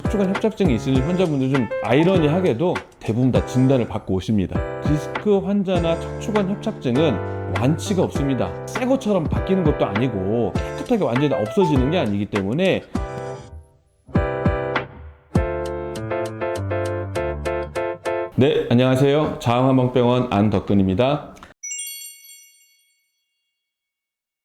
척추관 협착증이 있으신 환자분들 좀 아이러니하게도 대부분 다 진단을 받고 오십니다. 디스크 환자나 척추관 협착증은 완치가 없습니다. 새 것처럼 바뀌는 것도 아니고 깨끗하게 완전히 없어지는 게 아니기 때문에 네, 안녕하세요. 자흥한방병원 안덕근입니다.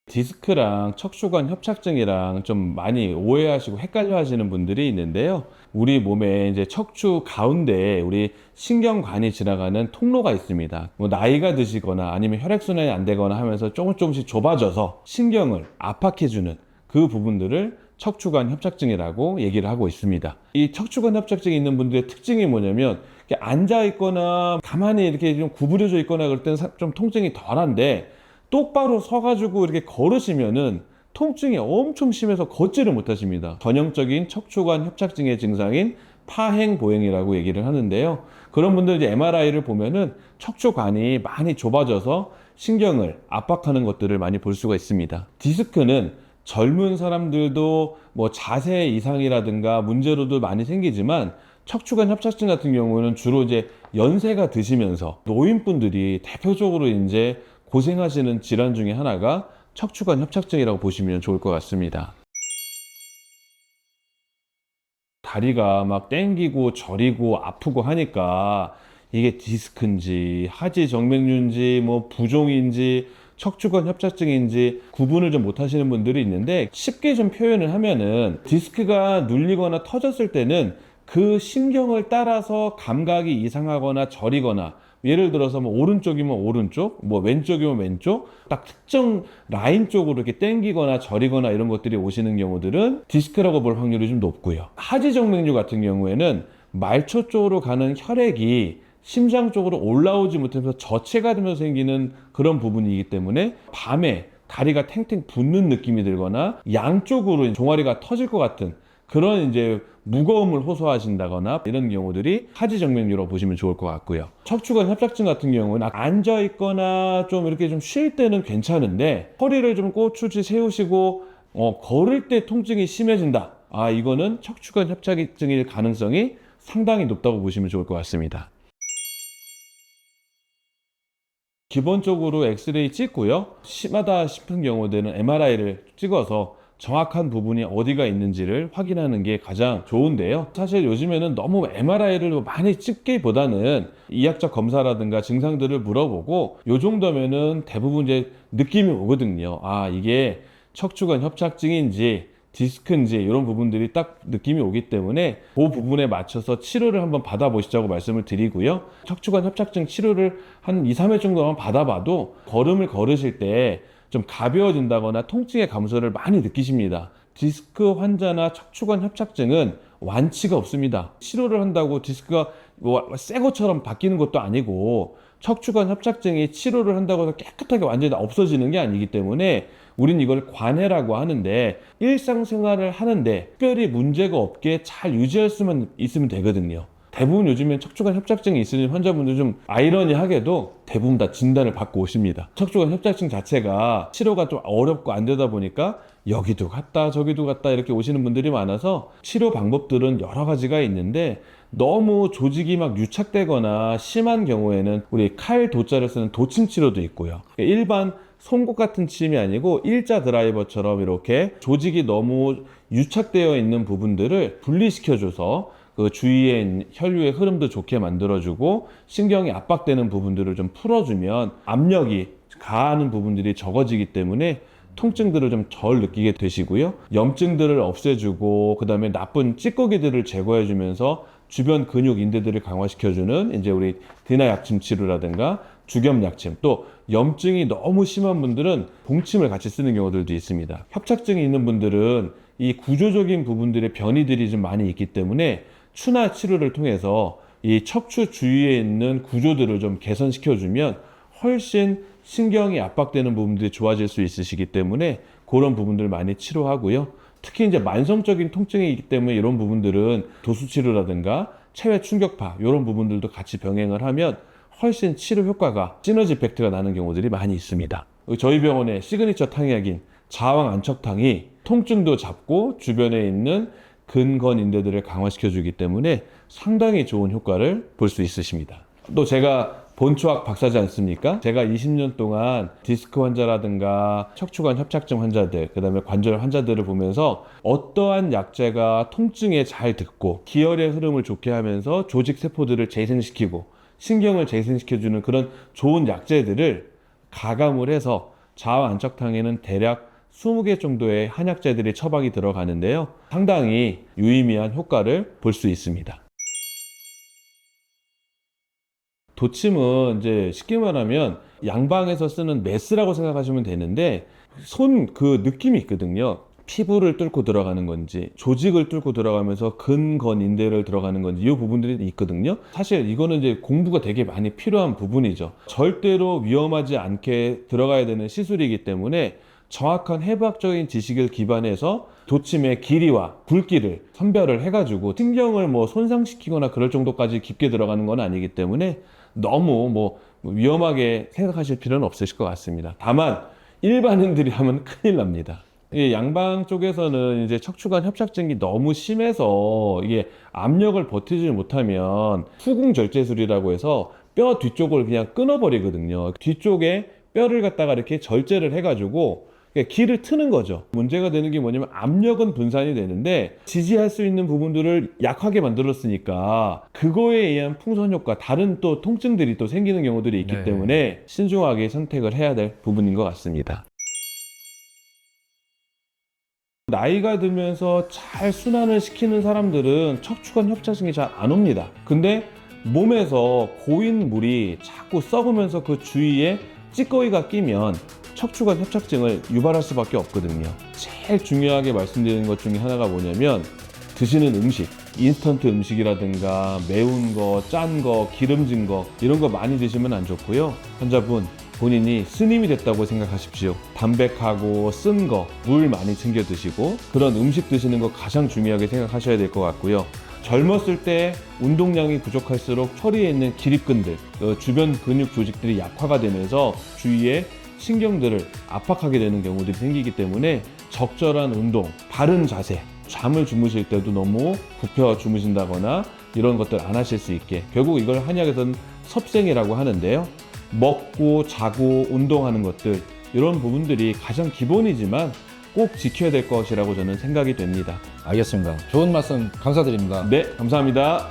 디스크랑 척추관 협착증이랑 좀 많이 오해하시고 헷갈려 하시는 분들이 있는데요. 우리 몸에 이제 척추 가운데 우리 신경관이 지나가는 통로가 있습니다. 뭐 나이가 드시거나 아니면 혈액순환이 안 되거나 하면서 조금씩 좁아져서 신경을 압박해주는 그 부분들을 척추관 협착증이라고 얘기를 하고 있습니다. 이 척추관 협착증이 있는 분들의 특징이 뭐냐면 앉아 있거나 가만히 이렇게 좀 구부려져 있거나 그럴 때는 좀 통증이 덜한데 똑바로 서가지고 이렇게 걸으시면은 통증이 엄청 심해서 걷지를 못하십니다. 전형적인 척추관 협착증의 증상인 파행보행이라고 얘기를 하는데요. 그런 분들 이제 MRI를 보면은 척추관이 많이 좁아져서 신경을 압박하는 것들을 많이 볼 수가 있습니다. 디스크는 젊은 사람들도 뭐 자세 이상이라든가 문제로도 많이 생기지만 척추관 협착증 같은 경우는 주로 이제 연세가 드시면서 노인분들이 대표적으로 이제 고생하시는 질환 중에 하나가 척추관 협착증이라고 보시면 좋을 것 같습니다. 다리가 막 땡기고 저리고 아프고 하니까 이게 디스크인지 하지정맥류인지 뭐 부종인지 척추관 협착증인지 구분을 좀 못 하시는 분들이 있는데 쉽게 좀 표현을 하면은 디스크가 눌리거나 터졌을 때는 그 신경을 따라서 감각이 이상하거나 저리거나 예를 들어서 뭐 오른쪽이면 오른쪽, 뭐 왼쪽이면 왼쪽, 딱 특정 라인 쪽으로 이렇게 땡기거나 저리거나 이런 것들이 오시는 경우들은 디스크라고 볼 확률이 좀 높고요. 하지정맥류 같은 경우에는 말초 쪽으로 가는 혈액이 심장 쪽으로 올라오지 못하면서 저체가 되면서 생기는 그런 부분이기 때문에 밤에 다리가 탱탱 붓는 느낌이 들거나 양쪽으로 종아리가 터질 것 같은 그런 이제 무거움을 호소하신다거나 이런 경우들이 하지정맥류로 보시면 좋을 것 같고요. 척추관 협착증 같은 경우는 앉아 있거나 좀 이렇게 좀 쉴 때는 괜찮은데 허리를 좀 꼬추지 세우시고 걸을 때 통증이 심해진다. 이거는 척추관 협착증일 가능성이 상당히 높다고 보시면 좋을 것 같습니다. 기본적으로 엑스레이 찍고요. 심하다 싶은 경우들은 MRI를 찍어서 정확한 부분이 어디가 있는지를 확인하는 게 가장 좋은데요. 사실 요즘에는 너무 MRI를 많이 찍기보다는 이학적 검사라든가 증상들을 물어보고 요 정도면은 대부분 이제 느낌이 오거든요. 이게 척추관 협착증인지 디스크인지 이런 부분들이 딱 느낌이 오기 때문에 그 부분에 맞춰서 치료를 한번 받아보시자고 말씀을 드리고요. 척추관 협착증 치료를 한 2, 3회 정도만 받아봐도 걸음을 걸으실 때 좀 가벼워진다거나 통증의 감소를 많이 느끼십니다. 디스크 환자나 척추관 협착증은 완치가 없습니다. 치료를 한다고 디스크가 새 것처럼 바뀌는 것도 아니고 척추관 협착증이 치료를 한다고 해서 깨끗하게 완전히 없어지는 게 아니기 때문에 우린 이걸 관해라고 하는데 일상생활을 하는데 특별히 문제가 없게 잘 유지할 수만 있으면 되거든요. 대부분 요즘엔 척추관 협착증이 있으신 환자분들 좀 아이러니하게도 대부분 다 진단을 받고 오십니다. 척추관 협착증 자체가 치료가 좀 어렵고 안 되다 보니까 여기도 갔다 저기도 갔다 이렇게 오시는 분들이 많아서 치료 방법들은 여러 가지가 있는데 너무 조직이 막 유착되거나 심한 경우에는 우리 칼 도자를 쓰는 도침 치료도 있고요. 일반 송곳 같은 침이 아니고 일자 드라이버처럼 이렇게 조직이 너무 유착되어 있는 부분들을 분리시켜줘서 그 주위에 혈류의 흐름도 좋게 만들어주고 신경이 압박되는 부분들을 좀 풀어주면 압력이 가하는 부분들이 적어지기 때문에 통증들을 좀 덜 느끼게 되시고요. 염증들을 없애주고 그 다음에 나쁜 찌꺼기들을 제거해주면서 주변 근육 인대들을 강화시켜주는 이제 우리 드나 약침 치료라든가 주겸 약침, 또 염증이 너무 심한 분들은 봉침을 같이 쓰는 경우들도 있습니다. 협착증이 있는 분들은 이 구조적인 부분들의 변이들이 좀 많이 있기 때문에 추나 치료를 통해서 이 척추 주위에 있는 구조들을 좀 개선시켜주면 훨씬 신경이 압박되는 부분들이 좋아질 수 있으시기 때문에 그런 부분들 많이 치료하고요. 특히 이제 만성적인 통증이 있기 때문에 이런 부분들은 도수치료라든가 체외 충격파 이런 부분들도 같이 병행을 하면 훨씬 치료 효과가 시너지 이펙트가 나는 경우들이 많이 있습니다. 저희 병원의 시그니처 탕약인 자왕 안척탕이 통증도 잡고 주변에 있는 근건 인대들을 강화시켜주기 때문에 상당히 좋은 효과를 볼 수 있으십니다. 또 제가 본초학 박사지 않습니까? 제가 20년 동안 디스크 환자라든가 척추관 협착증 환자들, 그 다음에 관절 환자들을 보면서 어떠한 약제가 통증에 잘 듣고 기혈의 흐름을 좋게 하면서 조직 세포들을 재생시키고 신경을 재생시켜주는 그런 좋은 약제들을 가감을 해서 자아 안척탕에는 대략 20개 정도의 한약재들이 처방이 들어가는데요. 상당히 유의미한 효과를 볼 수 있습니다. 도침은 이제 쉽게 말하면 양방에서 쓰는 메스라고 생각하시면 되는데 손 그 느낌이 있거든요. 피부를 뚫고 들어가는 건지 조직을 뚫고 들어가면서 근건 인대를 들어가는 건지 이 부분들이 있거든요. 사실 이거는 이제 공부가 되게 많이 필요한 부분이죠. 절대로 위험하지 않게 들어가야 되는 시술이기 때문에 정확한 해부학적인 지식을 기반해서 도침의 길이와 굵기를 선별을 해가지고 신경을 뭐 손상시키거나 그럴 정도까지 깊게 들어가는 건 아니기 때문에 너무 뭐 위험하게 생각하실 필요는 없으실 것 같습니다. 다만 일반인들이 하면 큰일 납니다. 양방 쪽에서는 이제 척추관 협착증이 너무 심해서 이게 압력을 버티지 못하면 후궁절제술이라고 해서 뼈 뒤쪽을 그냥 끊어버리거든요. 뒤쪽에 뼈를 갖다가 이렇게 절제를 해가지고 기를 트는 거죠. 문제가 되는 게 뭐냐면 압력은 분산이 되는데 지지할 수 있는 부분들을 약하게 만들었으니까 그거에 의한 풍선 효과, 다른 또 통증들이 또 생기는 경우들이 있기 때문에 신중하게 선택을 해야 될 부분인 것 같습니다. 나이가 들면서 잘 순환을 시키는 사람들은 척추관 협착증이 잘 안 옵니다. 근데 몸에서 고인 물이 자꾸 썩으면서 그 주위에 찌꺼기가 끼면 척추관 협착증을 유발할 수밖에 없거든요. 제일 중요하게 말씀드리는 것 중에 하나가 뭐냐면 드시는 음식, 인스턴트 음식이라든가 매운 거, 짠 거, 기름진 거 이런 거 많이 드시면 안 좋고요. 환자분 본인이 스님이 됐다고 생각하십시오. 담백하고 쓴 거, 물 많이 챙겨 드시고 그런 음식 드시는 거 가장 중요하게 생각하셔야 될 것 같고요. 젊었을 때 운동량이 부족할수록 처리에 있는 기립근들, 주변 근육 조직들이 약화가 되면서 주위에 신경들을 압박하게 되는 경우들이 생기기 때문에 적절한 운동, 바른 자세, 잠을 주무실 때도 너무 굽혀 주무신다거나 이런 것들 안 하실 수 있게, 결국 이걸 한약에서는 섭생이라고 하는데요. 먹고 자고 운동하는 것들, 이런 부분들이 가장 기본이지만 꼭 지켜야 될 것이라고 저는 생각이 됩니다. 알겠습니다. 좋은 말씀 감사드립니다. 네, 감사합니다.